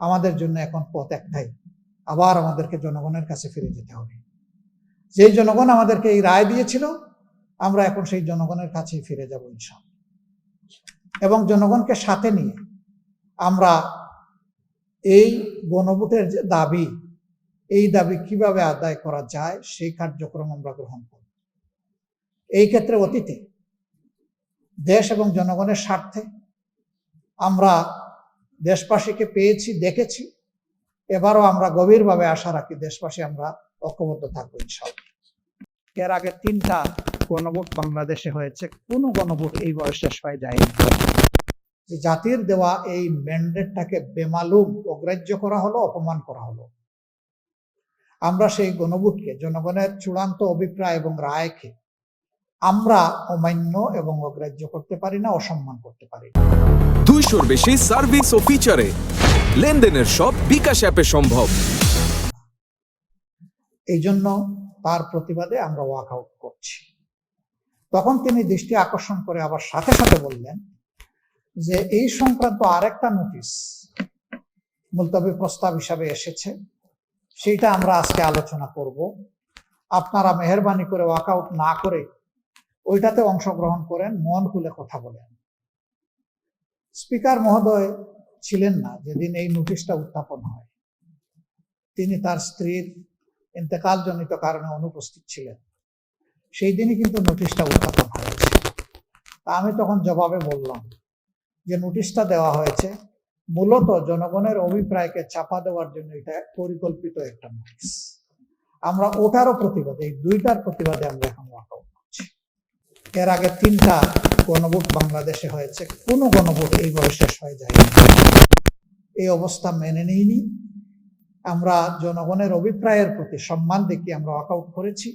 আমাদের জন্য এখন পথ একটাই, আবার আমাদেরকে জনগণের কাছে ফিরে যেতে হবে। যেই জনগণ আমাদেরকে এই রায় দিয়েছিল, আমরা এখন সেই জনগণের কাছেই ফিরে যাব ইনশাআল্লাহ। এবং জনগণকে সাথে নিয়ে আমরা এই গণভোটের যে দাবি, এই দাবি কিভাবে আদায় করা যায় সেই কার্যক্রম আমরা গ্রহণ করব। এই ক্ষেত্রে অতীতে দেশ এবং জনগণের স্বার্থে আমরা দেশবাসীকে পেয়েছি, দেখেছি। এবারও আমরা গভীরভাবে আশা রাখি দেশবাসী আমরা ঐক্যবদ্ধ থাকবো ইনশাআল্লাহ। এর আগে 3টা গণভোট বাংলাদেশে হয়েছে, কোনো গণভোট এই বয়স শেষ হয়ে যায়নি। যে জাতির দেওয়া এই ম্যান্ডেটটাকে বেমালুম অগ্রাহ্য করা হলো, অপমান করা হলো। আমরা সেই গণভোটকে, জনগণের চূড়ান্ত অভিপ্রায় এবং রায়কে আমরা অমান্য এবং অগ্রাহ্য করতে পারি না, অসম্মান করতে পারি না। 200-র বেশি সার্ভিস ও ফিচারে লেনদেনের সব বিকাশ অ্যাপে সম্ভব। এই জন্য তার প্রতিবাদে আমরা ওয়াক আউট করছি। তখন তিনি দৃষ্টি আকর্ষণ করে আবার সাথে সাথে বললেন যে এই সংক্রান্ত আরেকটা নোটিশ মুলতবি প্রস্তাব হিসাবে এসেছে, সেইটা আমরা আজকে আলোচনা করব। আপনারা মেহেরবানি করে ওয়াক আউট না করে ওইটাতে অংশগ্রহণ করেন, মন খুলে কথা বলেন। স্পিকার মহোদয় ছিলেন না যেদিন এই নোটিশটা উত্থাপন হয়। তিনি তার স্ত্রীর ইন্তেকালজনিত কারণে অনুপস্থিত ছিলেন। সেই দিনই কিন্তু নোটিশটা উত্থাপন হয়েছে। আমি তখন জবাবে বললাম যে নোটিশটা দেওয়া হয়েছে মূলত জনগণের অভিপ্রায়কে চাপা দেওয়ার জন্য, এটা পরিকল্পিত একটা নোটিশ। আমরা ওটারও প্রতিবাদে, এই দুইটার প্রতিবাদে আমরা এখন ওয়াকআউট করছি। এর আগে 3টা গণভোট বাংলাদেশে হয়েছে, কোনো গণভোট এই বয়স শেষ হয়ে যায়নি। এই অবস্থা মেনে নিইনি। আমরা জনগণের অভিপ্রায়ের প্রতি সম্মান দেখিয়ে আমরা ওয়াকআউট করেছি।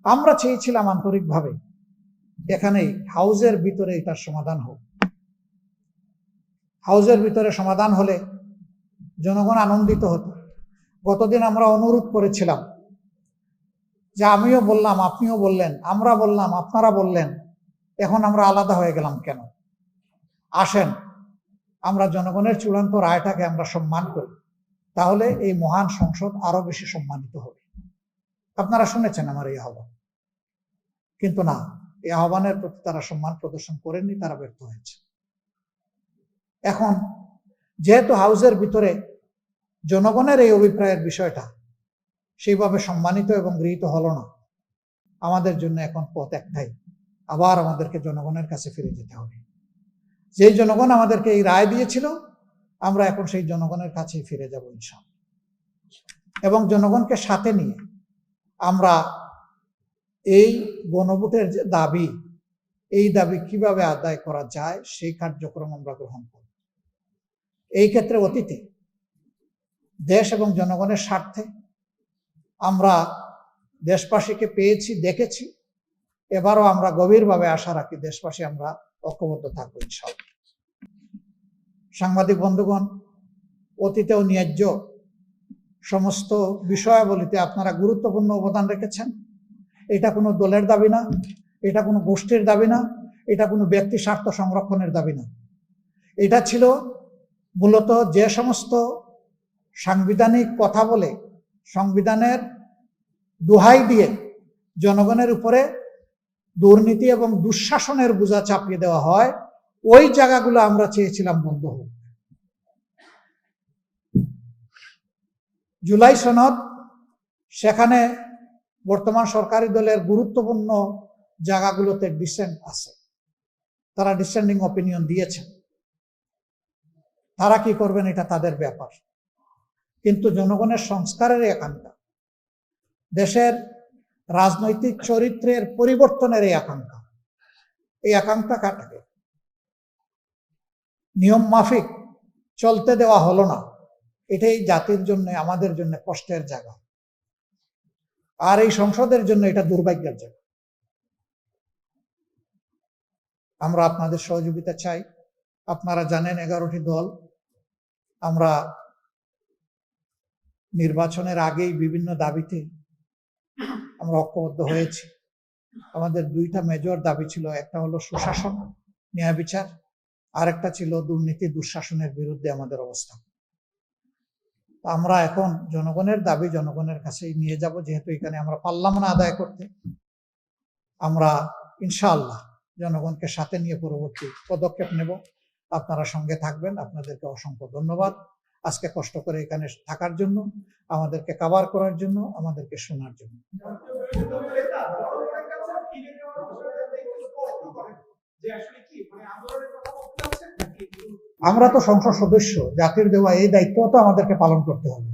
আমরা চেয়েছিলাম আন্তরিকভাবে এখানে হাউজের ভিতরে এটার সমাধান হোক। হাউজের ভিতরে সমাধান হলে জনগণ আনন্দিত হতো। গতদিন আমরা অনুরোধ করেছিলাম যে আমিও বললাম, আপনিও বললেন, আমরা বললাম, আপনারা বললেন, এখন আমরা আলাদা হয়ে গেলাম কেন? আসেন আমরা জনগণের চূড়ান্ত রায়টাকে আমরা সম্মান করি, তাহলে এই মহান সংসদ আরো বেশি সম্মানিত হবে। আপনারা শুনেছেন আমার এই আহ্বান, কিন্তু না, এই আহ্বানের প্রতি তারা সম্মান প্রদর্শন করেননি, তারা ব্যর্থ হয়েছে। এখন যেহেতু হাউসের ভিতরে জনগণের এই অভিপ্রায়ের বিষয়টা সেইভাবে সম্মানিত এবং গৃহীত হলো না, আমাদের জন্য এখন পথ একটাই, আবার আমাদেরকে জনগণের কাছে ফিরে যেতে হবে। যেই জনগণ আমাদেরকে এই রায় দিয়েছিল, আমরা এখন সেই জনগণের কাছেই ফিরে যাব ইনশাআল্লাহ। এবং জনগণকে সাথে নিয়ে আমরা এই গণভোটের যে দাবি, এই দাবি কিভাবে আদায় করা যায় সেই কার্যক্রম আমরা গ্রহণ করব। এই ক্ষেত্রে অতীতে দেশ এবং জনগণের স্বার্থে আমরা দেশবাসীকে পেয়েছি, দেখেছি। এবারও আমরা গভীরভাবে আশা রাখি দেশবাসী আমরা ঐক্যবদ্ধ থাকবো ইনশাআল্লাহ। সাংবাদিক বন্ধুগণ, অতীতেও ন্যায্য সমস্ত বিষয়াবলিতে আপনারা গুরুত্বপূর্ণ অবদান রেখেছেন। এটা কোনো দলের দাবি না, এটা কোনো গোষ্ঠীর দাবি না, এটা কোনো ব্যক্তি স্বার্থ সংরক্ষণের দাবি না। এটা ছিল মূলত যে সমস্ত সাংবিধানিক কথা বলে, সংবিধানের দোহাই দিয়ে জনগণের উপরে দুর্নীতি এবং দুঃশাসনের বোঝা চাপিয়ে দেওয়া হয়, ওই জায়গাগুলো আমরা চেয়েছিলাম বন্ধ হোক। জুলাই সনদ, সেখানে বর্তমান সরকারি দলের গুরুত্বপূর্ণ জায়গাগুলোতে ডিসেন্ট আছে, তারা ডিসেন্ডিং অপিনিয়ন দিয়েছেন। তারা কি করবেন এটা তাদের ব্যাপার, কিন্তু জনগণের সংস্কারের এই আকাঙ্ক্ষা, দেশের রাজনৈতিক চরিত্রের পরিবর্তনের এই আকাঙ্ক্ষাটাকে নিয়ম মাফিক চলতে দেওয়া হলো না। এটাই জাতির জন্য, আমাদের জন্য কষ্টের জায়গা, আর এই সংসদের জন্য এটা দুর্ভাগ্যের জায়গা। আমরা আপনাদের সহযোগিতা চাই। আপনারা জানেন 11টি দল আমরা নির্বাচনের আগেই বিভিন্ন দাবিতে আমরা ঐক্যবদ্ধ হয়েছি। আমাদের 2টা মেজর দাবি ছিল, একটা হলো সুশাসন, ন্যায় বিচার, আর একটা ছিল দুর্নীতি দুঃশাসনের বিরুদ্ধে আমাদের অবস্থান। আমরা এখন জনগণের দাবি জনগণের কাছে নিয়ে যাব, যেহেতু এখানে আমরা পারলাম না আদায় করতে। আমরা ইনশাআল্লাহ জনগণকে সাথে নিয়ে পরবর্তী পদক্ষেপ নেব। আপনারা সঙ্গে থাকবেন। আপনাদেরকে অসংখ্য ধন্যবাদ আজকে কষ্ট করে এখানে থাকার জন্য, আমাদেরকে কভার করার জন্য, আমাদেরকে শোনার জন্য। আমরা তো সংসদ সদস্য, জাতির দেওয়া এই দায়িত্ব তো আমাদেরকে পালন করতে হবে।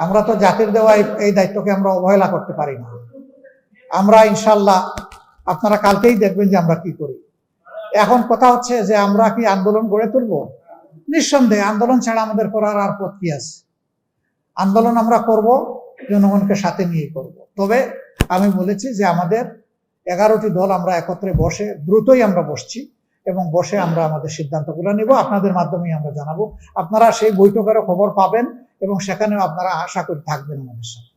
আমরা তো জাতির দেওয়া এই দায়িত্বকে আমরা অবহেলা করতে পারি না। আমরা ইনশাল্লাহ আপনারা কালকেই দেখবেন যে আমরা কি করি। এখন কথা হচ্ছে যে আমরা কি আন্দোলন গড়ে তুলব? নিঃসন্দেহে আন্দোলন ছাড়া আমাদের করার আর পথ কি আছে? আন্দোলন আমরা করব, জনগণকে সাথে নিয়ে করব। তবে আমি বলেছি যে আমাদের 11টি দল আমরা একত্রে বসে, দ্রুতই আমরা বসছি এবং বসে আমরা আমাদের সিদ্ধান্তগুলো নেব। আপনাদের মাধ্যমেই আমরা জানাবো। আপনারা সেই বৈঠকেরও খবর পাবেন এবং সেখানেও আপনারা আশা করি থাকবেন আমাদের সাথে।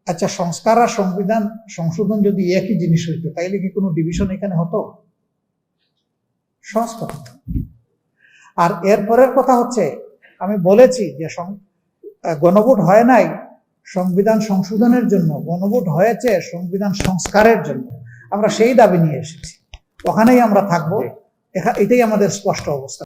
আচ্ছা, সংস্কার আর সংবিধান সংশোধন যদি একই জিনিস হইতো তাইলে কি কোনো ডিভিশন এখানে হতো? সংস্কার হতো। আর এরপরের কথা হচ্ছে, আমি বলেছি যে গণভোট হয় নাই সংবিধান সংশোধনের জন্য, গণভোট হয়েছে সংবিধান সংস্কারের জন্য। আমরা সেই দাবি নিয়ে এসেছি, ওখানেই আমরা থাকবো। এটাই আমাদের স্পষ্ট অবস্থা।